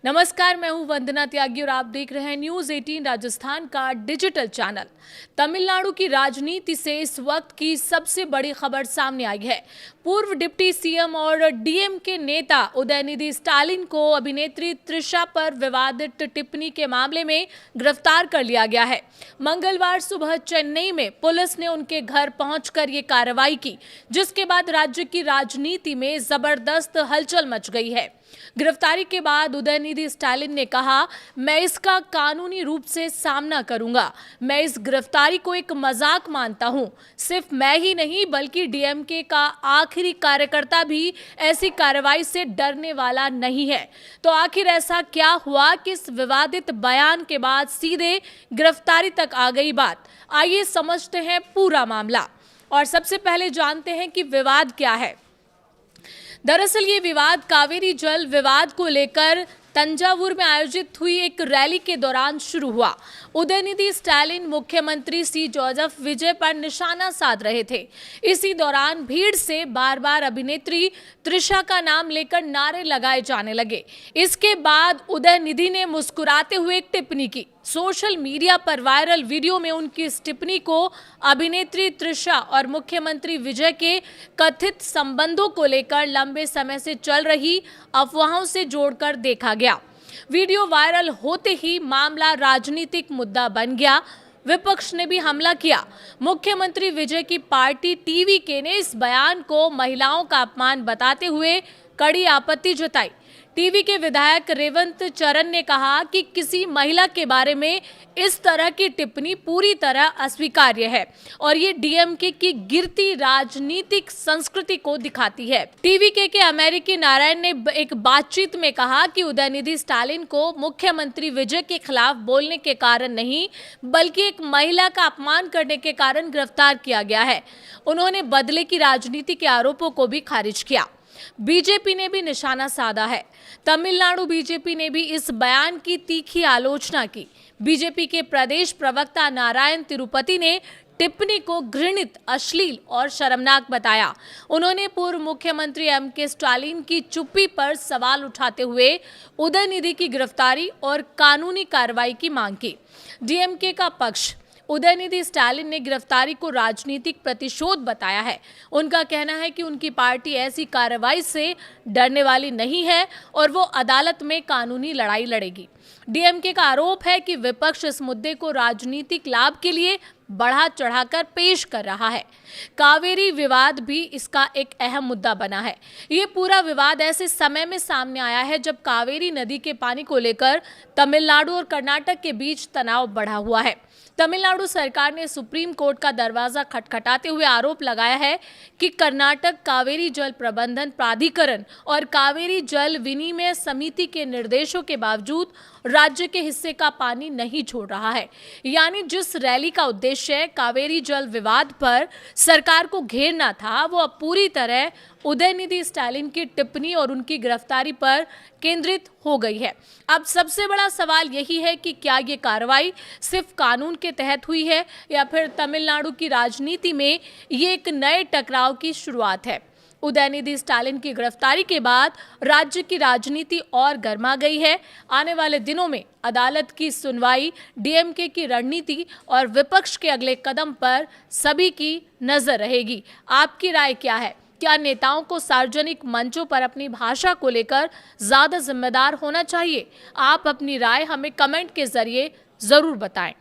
नमस्कार, मैं हूं वंदना त्यागी और आप देख रहे हैं न्यूज 18 राजस्थान का डिजिटल चैनल। तमिलनाडु की राजनीति से इस वक्त की सबसे बड़ी खबर सामने आई है। पूर्व डिप्टी सीएम और डीएमके नेता उदयनिधि स्टालिन को अभिनेत्री त्रिशा पर विवादित टिप्पणी के मामले में गिरफ्तार कर लिया गया है। मंगलवार सुबह चेन्नई में पुलिस ने उनके घर पहुंचकर ये कार्रवाई की, जिसके बाद राज्य की राजनीति में जबरदस्त हलचल मच गई है। गिरफ्तारी के बाद उदयनिधि स्टालिन ने कहा, मैं इसका कानूनी रूप से सामना करूंगा। मैं इस गिरफ्तारी को एक मजाक मानता हूं। सिर्फ मैं ही नहीं बल्कि डीएमके का आखिरी कार्यकर्ता भी ऐसी कार्रवाई से डरने वाला नहीं है। तो आखिर ऐसा क्या हुआ कि इस विवादित बयान के बाद सीधे गिरफ्तारी तक आ गई बात? आइए समझते हैं पूरा मामला और सबसे पहले जानते हैं कि विवाद क्या है। दरअसल ये विवाद कावेरी जल विवाद को लेकर तंजावुर में आयोजित हुई एक रैली के दौरान शुरू हुआ। उदयनिधि स्टालिन मुख्यमंत्री सी जोसेफ विजय पर निशाना साध रहे थे। इसी दौरान भीड़ से बार बार अभिनेत्री त्रिशा का नाम लेकर नारे लगाए जाने लगे। इसके बाद उदयनिधि ने मुस्कुराते हुए एक टिप्पणी की। सोशल मीडिया पर वायरल वीडियो में उनकी इस टिप्पणी को अभिनेत्री त्रिशा और मुख्यमंत्री विजय के कथित संबंधों को लेकर लंबे समय से चल रही अफवाहों से जोड़कर देखा गया। वीडियो वायरल होते ही मामला राजनीतिक मुद्दा बन गया। विपक्ष ने भी हमला किया। मुख्यमंत्री विजय की पार्टी टीवीके ने इस बयान को महिलाओं का अपमान बताते हुए कड़ी आपत्ति जताई। टीवी के विधायक रेवंत चरण ने कहा कि किसी महिला के बारे में इस तरह की टिप्पणी पूरी तरह अस्वीकार्य है और ये डीएमके की गिरती राजनीतिक संस्कृति को दिखाती है। टीवीके के अमेरिकी नारायण ने एक बातचीत में कहा कि उदयनिधि स्टालिन को मुख्यमंत्री विजय के खिलाफ बोलने के कारण नहीं बल्कि एक महिला का अपमान करने के कारण गिरफ्तार किया गया है। उन्होंने बदले की राजनीति के आरोपों को भी खारिज किया। बीजेपी ने भी निशाना साधा है। तमिलनाडु बीजेपी ने भी इस बयान की तीखी आलोचना की। बीजेपी के प्रदेश प्रवक्ता नारायण तिरुपति ने टिप्पणी को घृणित, अश्लील और शर्मनाक बताया। उन्होंने पूर्व मुख्यमंत्री एमके स्टालिन की चुप्पी पर सवाल उठाते हुए उदयनिधि की गिरफ्तारी और कानूनी कार्रवाई की मांग की। डीएमके का पक्ष उदयनिधि स्टालिन ने गिरफ्तारी को राजनीतिक प्रतिशोध बताया है। उनका कहना है कि उनकी पार्टी ऐसी कार्रवाई से डरने वाली नहीं है और वो अदालत में कानूनी लड़ाई लड़ेगी। डीएमके का आरोप है कि विपक्ष इस मुद्दे को राजनीतिक लाभ के लिए बढ़ा चढ़ाकर पेश कर रहा है। कावेरी विवाद भी इसका एक अहम मुद्दा बना है। ये पूरा विवाद ऐसे समय में सामने आया है जब कावेरी नदी के पानी को लेकर तमिलनाडु और कर्नाटक के बीच तनाव बढ़ा हुआ है। तमिलनाडु सरकार ने सुप्रीम कोर्ट का दरवाजा खटखटाते हुए आरोप लगाया है कि कर्नाटक कावेरी जल प्रबंधन प्राधिकरण और कावेरी जल विनिमय समिति के निर्देशों के बावजूद राज्य के हिस्से का पानी नहीं छोड़ रहा है। यानी जिस रैली का उद्देश्य कावेरी जल विवाद पर सरकार को घेरना था, वो अब पूरी तरह उदयनिधि स्टालिन की टिप्पणी और उनकी गिरफ्तारी पर केंद्रित हो गई है। अब सबसे बड़ा सवाल यही है कि क्या ये कार्रवाई सिर्फ कानून के तहत हुई है या फिर तमिलनाडु की राजनीति में ये एक नए टकराव की शुरुआत है। उदयनिधि स्टालिन की गिरफ्तारी के बाद राज्य की राजनीति और गर्मा गई है। आने वाले दिनों में अदालत की सुनवाई, डीएमके की रणनीति और विपक्ष के अगले कदम पर सभी की नजर रहेगी। आपकी राय क्या है? क्या नेताओं को सार्वजनिक मंचों पर अपनी भाषा को लेकर ज्यादा जिम्मेदार होना चाहिए? आप अपनी राय हमें कमेंट के जरिए जरूर बताएं।